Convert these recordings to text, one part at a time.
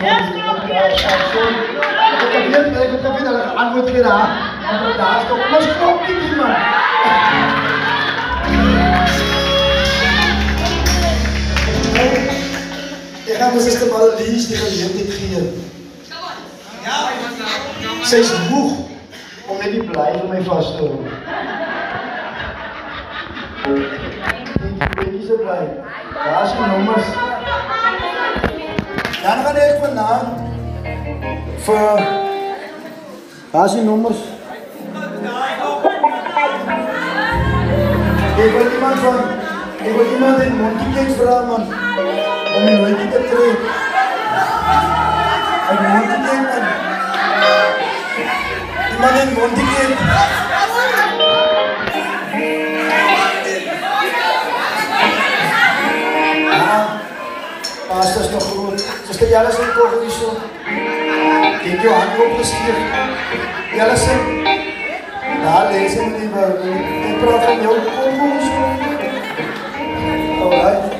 Ik heb weer een antwoord gedaan. En daar is toch ons klokje niet, man. Ik ga mijn zuster Marlies die gelegenheid geven. Zij is moe om net die blijven mij vast te houden. Ik weet niet zo blij. Daar is mijn nummers. Ja, dan ga ik vandaan. Voor... Daar is die nummers. Ik wil iemand in Montikens vragen, man. Om je nooit te treden. In Montikens, man. Iemand in Montikens. Pas, dat is nog goed. Ze stel jij eens een koffer is zo. Kijk je hand opgestuurd. Jij eens een. Ja, lees hem niet meer. Ik praat van jou koffer zo. Alright.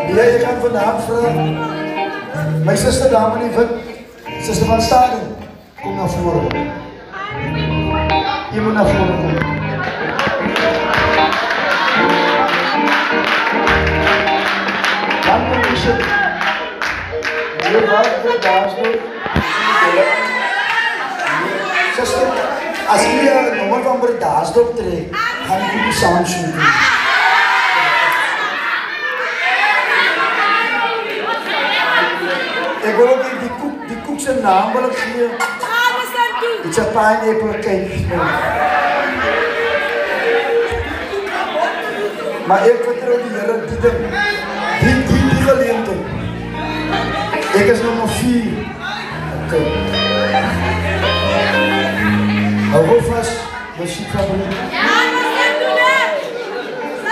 Je kan vandaag vragen. Mijn zuster dame niet vindt. Zuster van Staden. Kom naar voren. Je moet naar voren komen. Dan kom je zitten. Je wacht daar zo. Zuster, als je een nummer van Berdaarsdorp trekt, ga ik je sound shooten. Ik wil ook die koek zijn naam wil ik zien. Het is een pineapple cake. Maar ik vertrouw die Heer die geleende. Ik is nummer 4. Oké. Hou vast, muziekfabriek.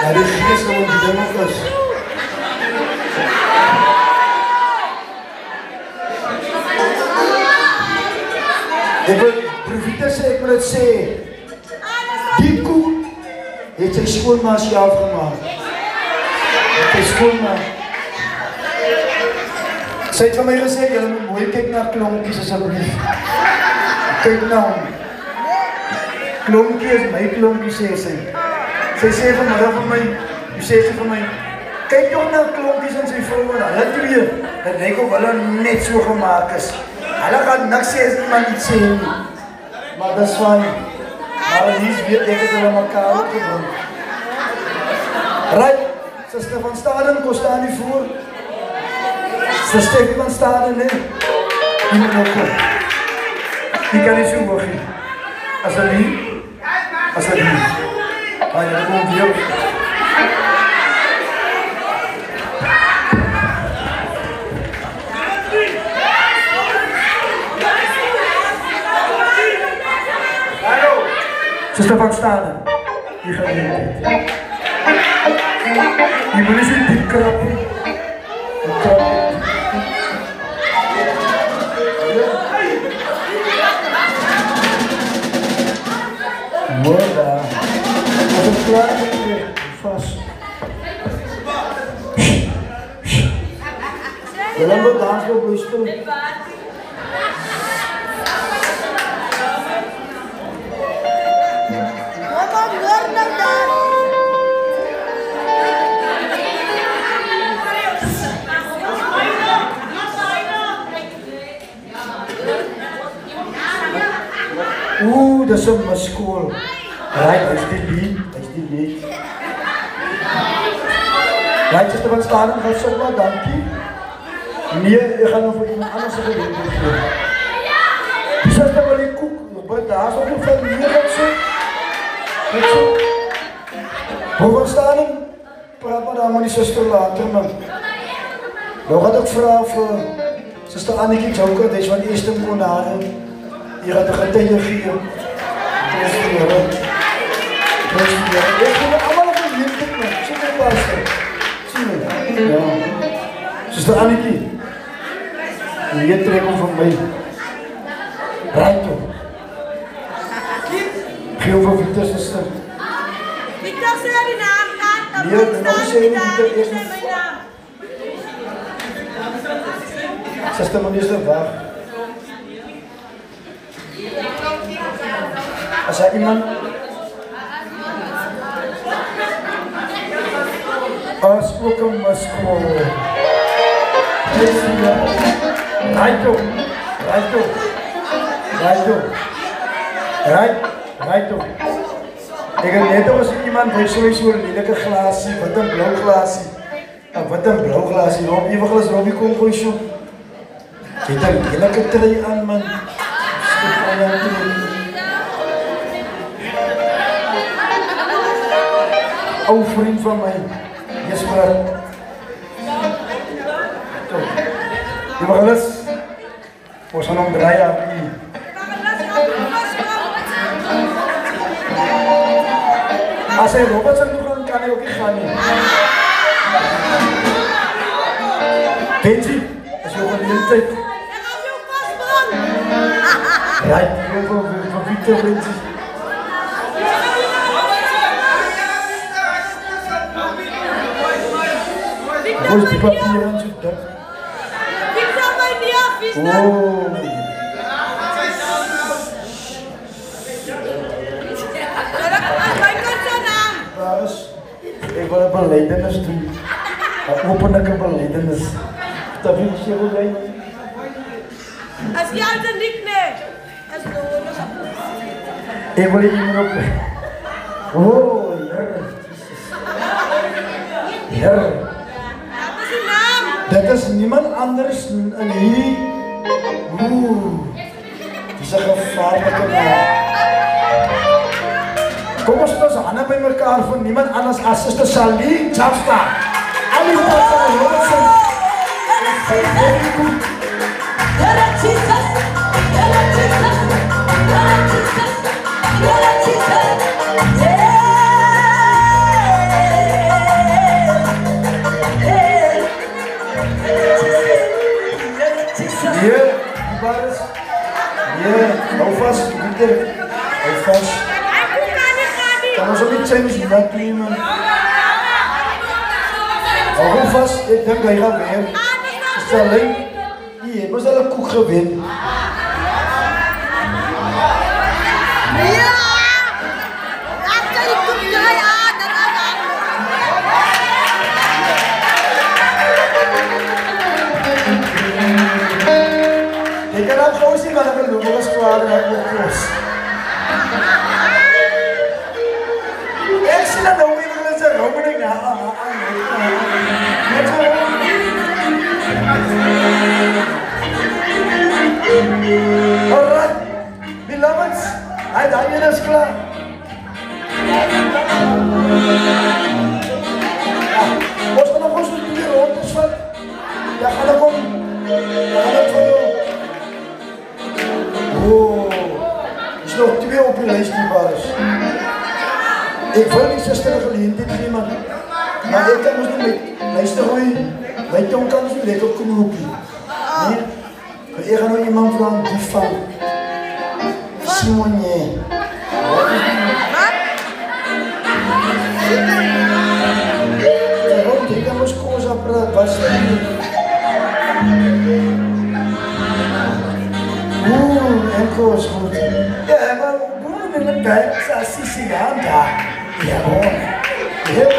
Ja, die geest moet die ding ook eens. Ik wil profiteren, ik wil het zeggen. Die koek heeft zijn schoonma zelf gemaakt. Zijn schoonma. Zij heeft van mij gezegd, jullie moeten mooi kijken naar klompjes alsjeblieft. Kijk nou. Klompjes, mijn klompjes, zei zij. Zij zei vanmiddag van mij, zei ze van mij, kijk toch naar klompjes en zijn vrouwen. Dat doe je. Dat lijkt ook wel net zo gemaakt is. Hij gaat niks zeggen, iemand niet zeggen. Maar dat is fijn. Maar die is weer tegen dat we elkaar opgebouwd. Right, zuster van Staden, kom staan nu voor. Zuster van Staden, nee. Die moet ook komen. Die kan niet zo mogen. Als dat niet. Als dat niet. Maar ja, dat komt hier. Zuster van Staden, die gaat niet. Die moet eens een diep krappen. Mooi daar. Als het klaar is, vast. We hebben een dans op rustig. Oeh, dat is een mascool. Right, dat is die niet. Right, zuster van Staden, gaat zo maar, dankie. Nee, je gaat nog voor iemand anders een gelegenheid geven. Die zuster wil die koek, daar is ook nog veel meer op zo. Goed zo. Hoe van Staden? Praat maar dan met die zuster later, man. Dan gaat ook vragen voor zuster Anneke Joker, deze van de eerste konade. Je gaat er getuigen geven. Presteren. Ik vind het allemaal op een YouTube, man. Zie je het luisteren? Zie je? Ja. Zuster Anneke. Je trekken van mij. Rijd toch. Veel van Victor, zuster. Victor, zeg je naam. Nee, de nog eens even Victor eerst. Sister Minister, wacht. Als er iemand... Als ook een masko. Right toe. Ik heb net als iemand bij zo'n lelijke glaasje, wat een blauw glaasje. Wat een blauw glaasje, even glas Robbie Congo show. Kijk dan, lelijke trui aan man. Oude vriend van mij, Jesper. Even glas. We gaan hem draaien. Als hij Robert zijn doen, kan hij ook niet gaan. Benji, als je ook een hele tijd. Ja, ik wil van Victor Benji. Hoe is die papier aan zo'n dag? Victor, mijn dier, oh. Ik wil een belijdenis doen. Een openlijke belijdenis. Dat vind je heel blij. Als jij het niet nee. Dat is de ik wil hier op. Oh, Heer. Wat is die naam? Dat is niemand anders dan hier. Het is een gevaarlijke naam. Kom ons dus handen bij elkaar voor niemand anders als Sister Charlene Chapsta. Al die woorden van de Robinson. Very good. Hier, Baris. Hier, hou vast, Pieter. Hou vast. Kan ons ook niet zijn als je dat doet, man. Hou vast, ik denk dat je gaat weer. Is dat alleen? Hier, was dat een koek gewin? Ja! Laat je koek draaien aan. Ik kan hem gewoon zien, maar dat wil ik was klaar en ik wil los. Ik zie dat ook even met zijn rommelig na. Alright, beloveds, hij daar is klaar. Ons gaan nog eens een keer rond, dus wat? Ja, ga dan kom. Ja, ga dan voor jou. Oh, er is nog 2 op je lijst, die baas. Ik wil niet 60 gelegenheid nemen, maar ik kan ons niet met lijsten gooien. Mijn tong kan zo lekker knoopje. Nee? Ik ga nog iemand vragen die van Simonje. Waarom? Ik kan ons koos apparaat wassen. Enkel is goed. Ja, maar hoe in het bij Sicilianda? Ja, hoor. Heel.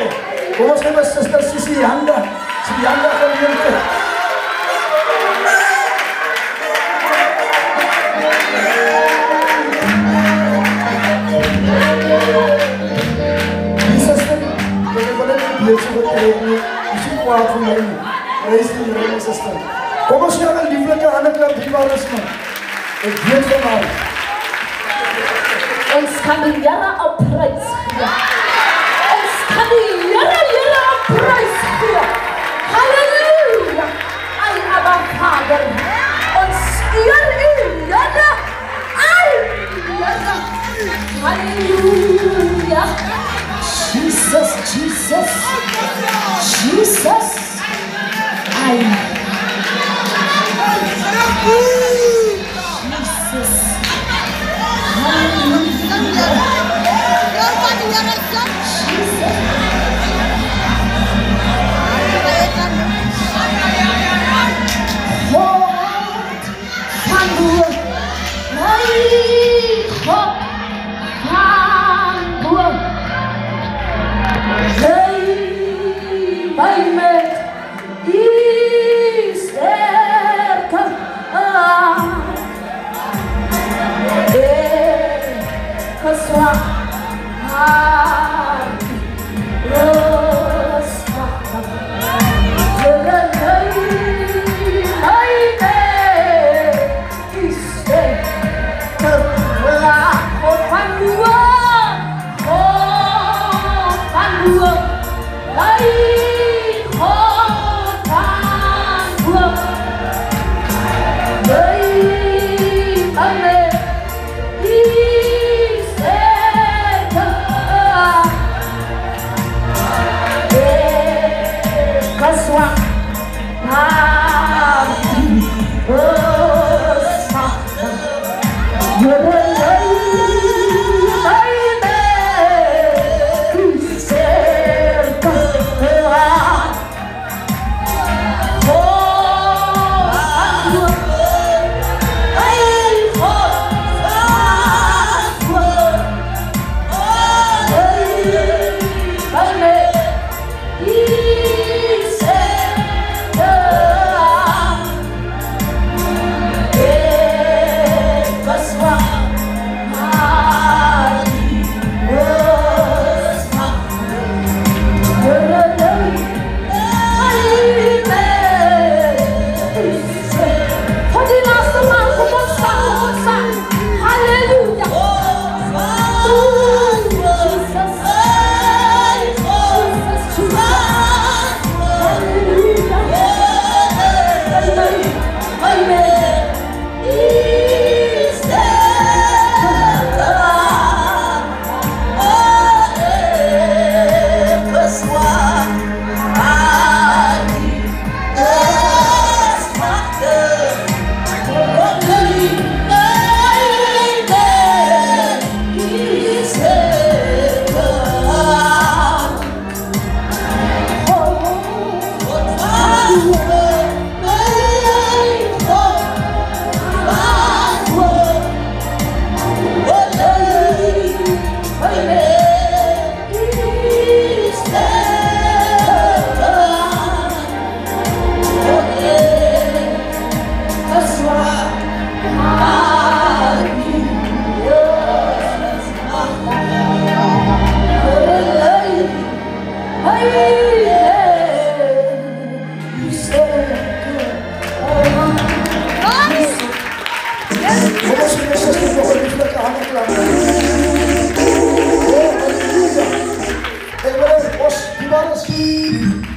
Kom eens even, Sister Sicilianda. Sicilianda van Junte. Die zuster, ik wil het een beetje betreden. Je ziet kwaad voor mij. Wees die hele zuster. Kom eens naar een lieflijke handenklap, die waar is man. Ik weet van mij. Ons kan die Jara op prijs geven. Ons kan die Jara op prijs geven. Halleluja. Ai, Abba Vader. Ons eer u, Jara. Ai, Jara. Halleluja. Jesus, Jesus. Jesus. Ai. Oh!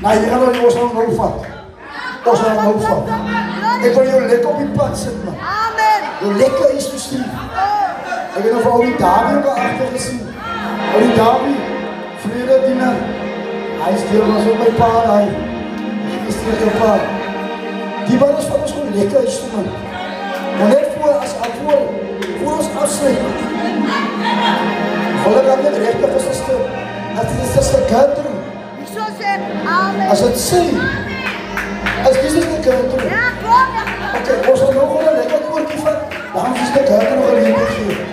Nou, jy gaan ons nou vat. Ons gaan nou vat. Ek wil jou lekker op die pad sit, man. Amen. Jou lekker is gestuur. Ek het nou vir al die Dawie ook al achter gesien. Al die Dawie, vrede diener. Hy is deel was ook my pa, hy. Ek is terug jou pa. Die man is van ons gewoon lekker is, man. Maar net voor ons afsluit. Gelukkig aan dit rechte is een stuk country. As het sê, as Jesus die country. Ja, kom. Oké, ons gaan nou gewoon een lekker oorkie van, dan gaan ons die stuk country nog een lekker geven.